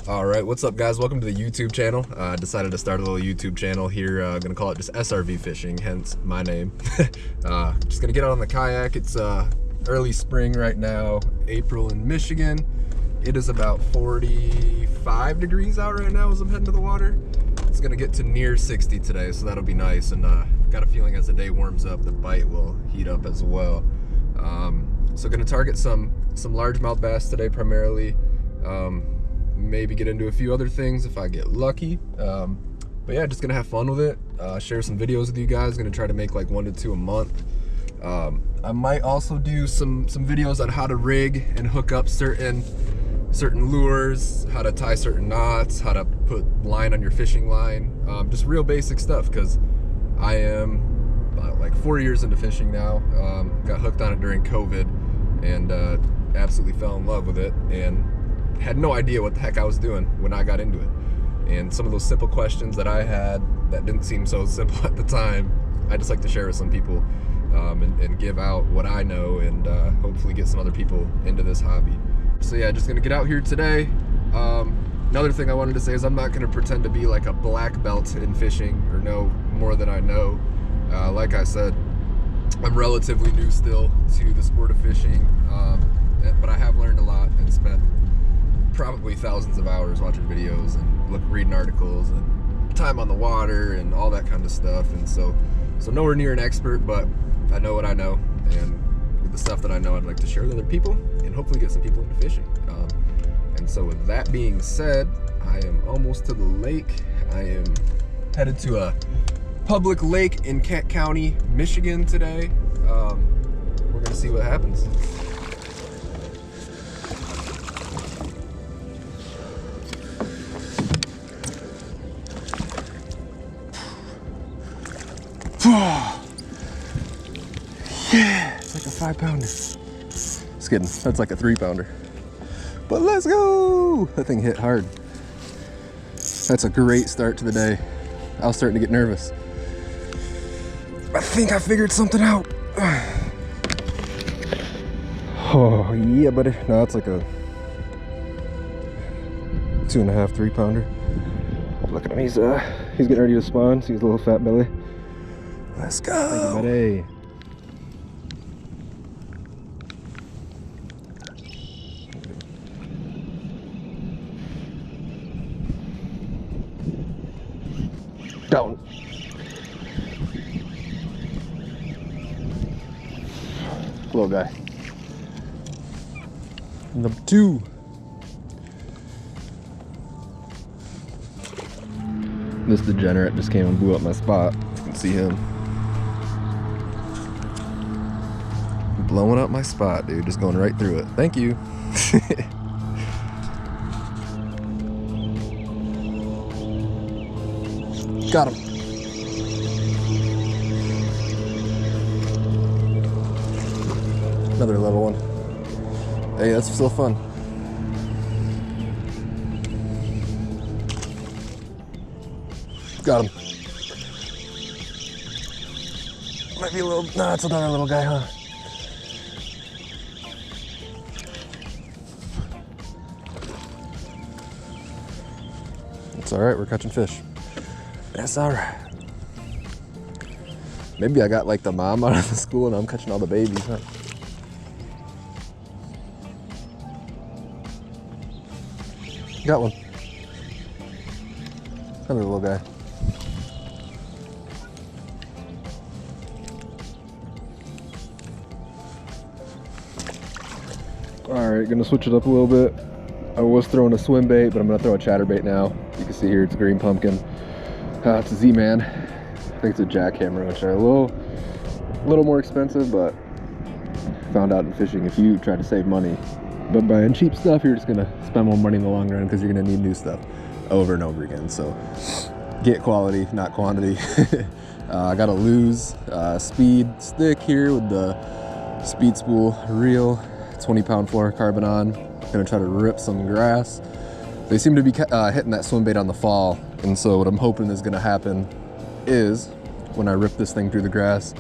All right, what's up guys? Welcome to the YouTube channel. I decided to start a little YouTube channel here. Gonna call it just SRV Fishing, hence my name. Just gonna get out on the kayak. It's early spring right now, April in Michigan. It is about 45 degrees out right now as I'm heading to the water. It's gonna get to near 60 today, so that'll be nice. And got a feeling as the day warms up, the bite will heat up as well. So gonna target some largemouth bass today primarily. Maybe get into a few other things if I get lucky. But yeah, just gonna have fun with it. Share some videos with you guys. Gonna try to make like 1 to 2 a month. I might also do some videos on how to rig and hook up certain lures, how to tie certain knots, how to put line on your fishing line. Just real basic stuff, because I am about like 4 years into fishing now. Got hooked on it during COVID and absolutely fell in love with it, and had no idea what the heck I was doing when I got into it. And some of those simple questions that I had that didn't seem so simple at the time, I just like to share with some people and give out what I know, and hopefully get some other people into this hobby. So yeah, just gonna get out here today. Another thing I wanted to say is I'm not gonna pretend to be like a black belt in fishing or know more than I know. Like I said, I'm relatively new still to the sport of fishing, but I have learned a lot and spent probably thousands of hours watching videos and reading articles and time on the water and all that kind of stuff. And so nowhere near an expert, but I know what I know, and with the stuff that I know, I'd like to share with other people and hopefully get some people into fishing. And so with that being said, I am almost to the lake. I am headed to a public lake in Kent County, Michigan today. We're gonna see what happens. Yeah, it's like a 5-pounder. Just kidding, that's like a 3-pounder. But let's go! That thing hit hard. That's a great start to the day. I was starting to get nervous. I think I figured something out. Oh yeah, buddy. No, it's like a 2.5, 3-pounder. Look at him, he's getting ready to spawn. See his little fat belly. Let's go. Thank you, buddy. Down. Little guy. Number 2. This degenerate just came and blew up my spot. You can see him. Blowing up my spot, dude. Just going right through it. Thank you. Got him. Another little one. Hey, that's still fun. Got him. Might be a little, nah, it's another little guy, huh? It's all right, we're catching fish. That's all right. Maybe I got like the mom out of the school and I'm catching all the babies, huh? Got one. Another little guy. All right, gonna switch it up a little bit. I was throwing a Swimbait, but I'm gonna throw a Chatterbait now. You can see here it's a green pumpkin. It's a Z-Man. I think it's a Jackhammer, which are a little more expensive, but found out in fishing, if you try to save money but buying cheap stuff, you're just gonna spend more money in the long run, because you're gonna need new stuff over and over again. So get quality, not quantity. I got a Lose speed stick here with the speed spool reel, 20-pound fluorocarbon on. Gonna try to rip some grass. They seem to be hitting that Swimbait on the fall, and so what I'm hoping is gonna happen is when I rip this thing through the grass,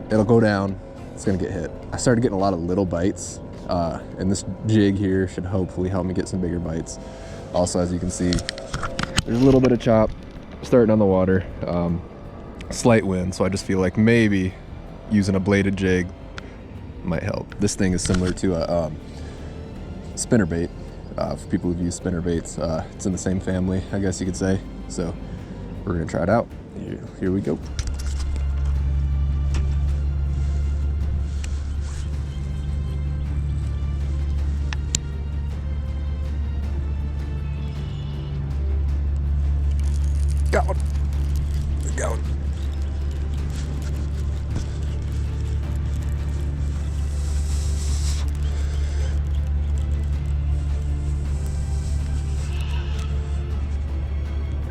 it'll go down, it's gonna get hit. I started getting a lot of little bites, And this jig here should hopefully help me get some bigger bites. Also, as you can see, there's a little bit of chop starting on the water. Slight wind, so I just feel like maybe using a bladed jig might help. This thing is similar to a spinnerbait. For people who've used spinner baits, it's in the same family, I guess you could say. So we're gonna try it out. Here we go. Got one. Got one.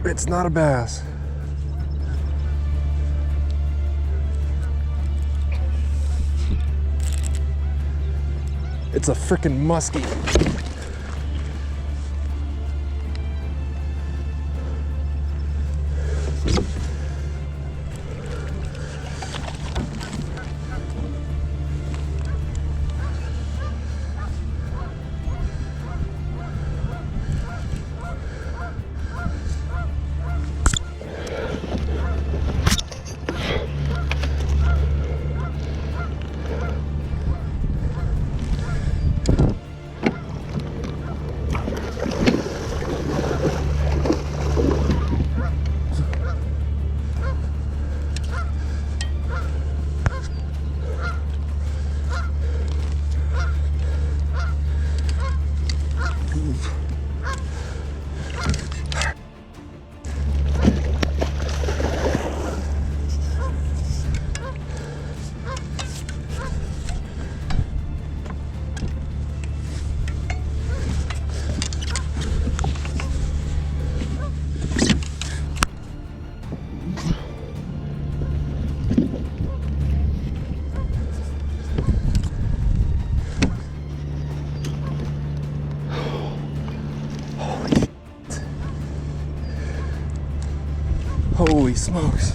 It's not a bass. It's a frickin' muskie. Holy smokes.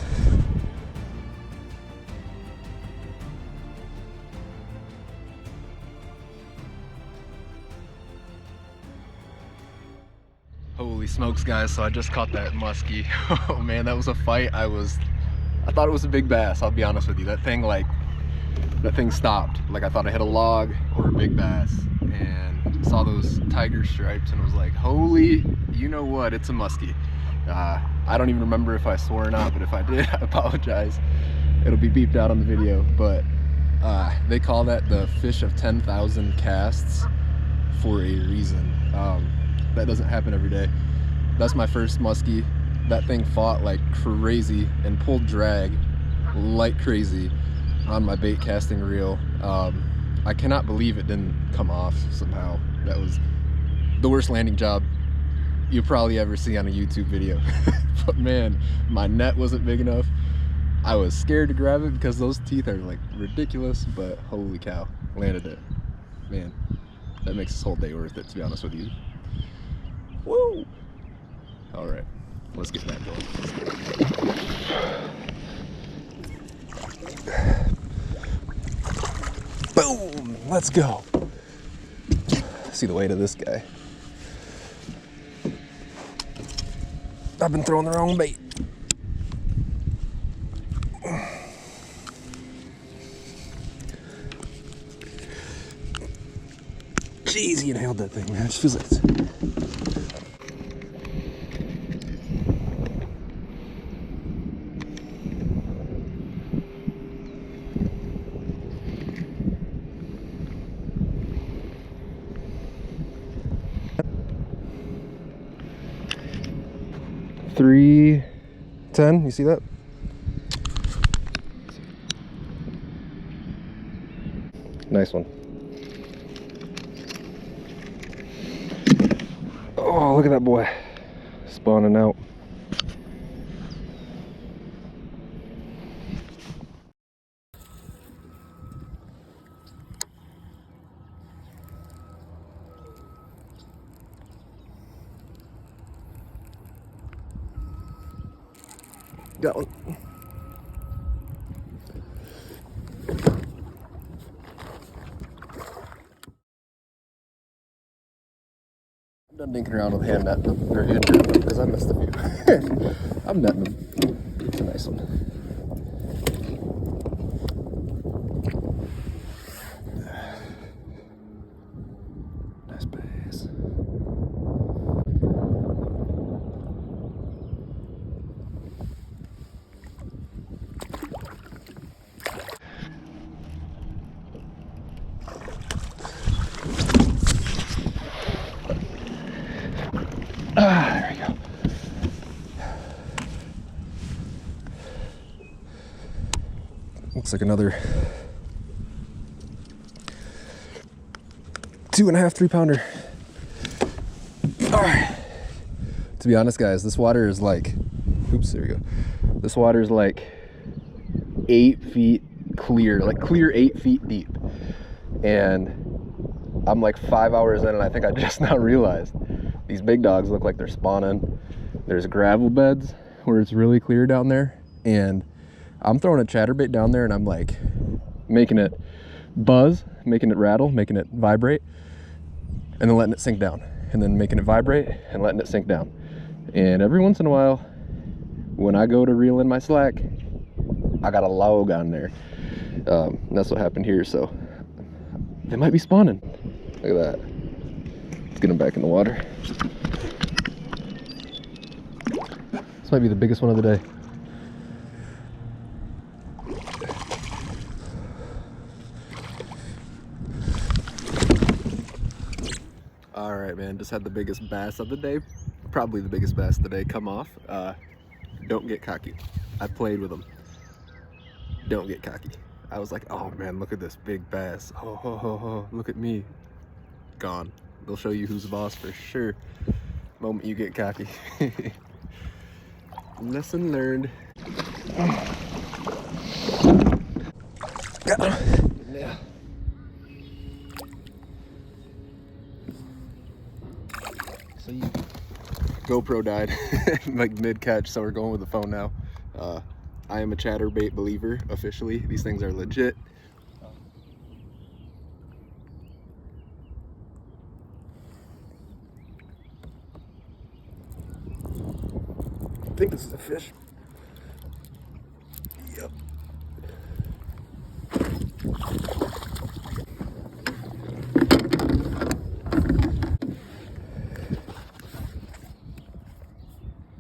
Holy smokes, guys, so I just caught that muskie. Oh man, that was a fight. I thought it was a big bass, I'll be honest with you. That thing stopped. Like I thought I hit a log or a big bass, and saw those tiger stripes and was like, holy, you know what, it's a muskie. I don't even remember if I swore or not, but if I did, I apologize. It'll be beeped out on the video, but they call that the fish of 10,000 casts for a reason. That doesn't happen every day. That's my first muskie. That thing fought like crazy and pulled drag like crazy on my bait casting reel. I cannot believe it didn't come off somehow. That was the worst landing job you probably ever see on a YouTube video. But man, my net wasn't big enough. I was scared to grab it because those teeth are like ridiculous, but holy cow, landed it. Man, that makes this whole day worth it, to be honest with you. Woo! All right, let's get back going. Boom! Let's go. See the weight of this guy. I've been throwing the wrong bait. Jeez, he inhaled that thing, man. It just feels like it's... $3.10, you see that? Nice one. Oh, look at that boy spawning out. Got one. dinking around with hand netting them, or hand netting them, because I missed a few. I'm netting them. It's a nice one. Nice bass. There we go. Looks like another 2.5, 3 pounder. All right. To be honest, guys, this water is like, oops, there we go. This water is like 8 feet clear, like clear 8 feet deep. And I'm like 5 hours in, and I think I just now realized these big dogs look like they're spawning. There's gravel beds where it's really clear down there, and I'm throwing a chatterbait down there, and I'm like making it buzz, making it rattle, making it vibrate, and then letting it sink down, and then making it vibrate and letting it sink down. And every once in a while, when I go to reel in my slack, I got a log on there. And that's what happened here, so they might be spawning. Look at that. Let's get them back in the water. This might be the biggest one of the day. All right, man, just had the biggest bass of the day, probably the biggest bass of the day come off. Don't get cocky. I played with them. Don't get cocky. I was like, oh man, look at this big bass. Oh, look at me. Gone. They'll show you who's the boss for sure. Moment you get cocky. Lesson learned. Got him. Yeah. So GoPro died like mid catch, so we're going with the phone now. I am a chatterbait believer officially. These things are legit. I think this is a fish. Yep.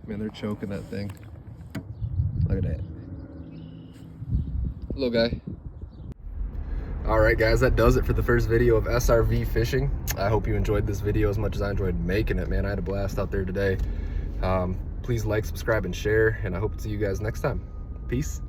Man, they're choking that thing. Look at that. Little guy. All right, guys, that does it for the first video of SRV fishing. I hope you enjoyed this video as much as I enjoyed making it, man. I had a blast out there today. Please like, subscribe, and share, and I hope to see you guys next time. Peace.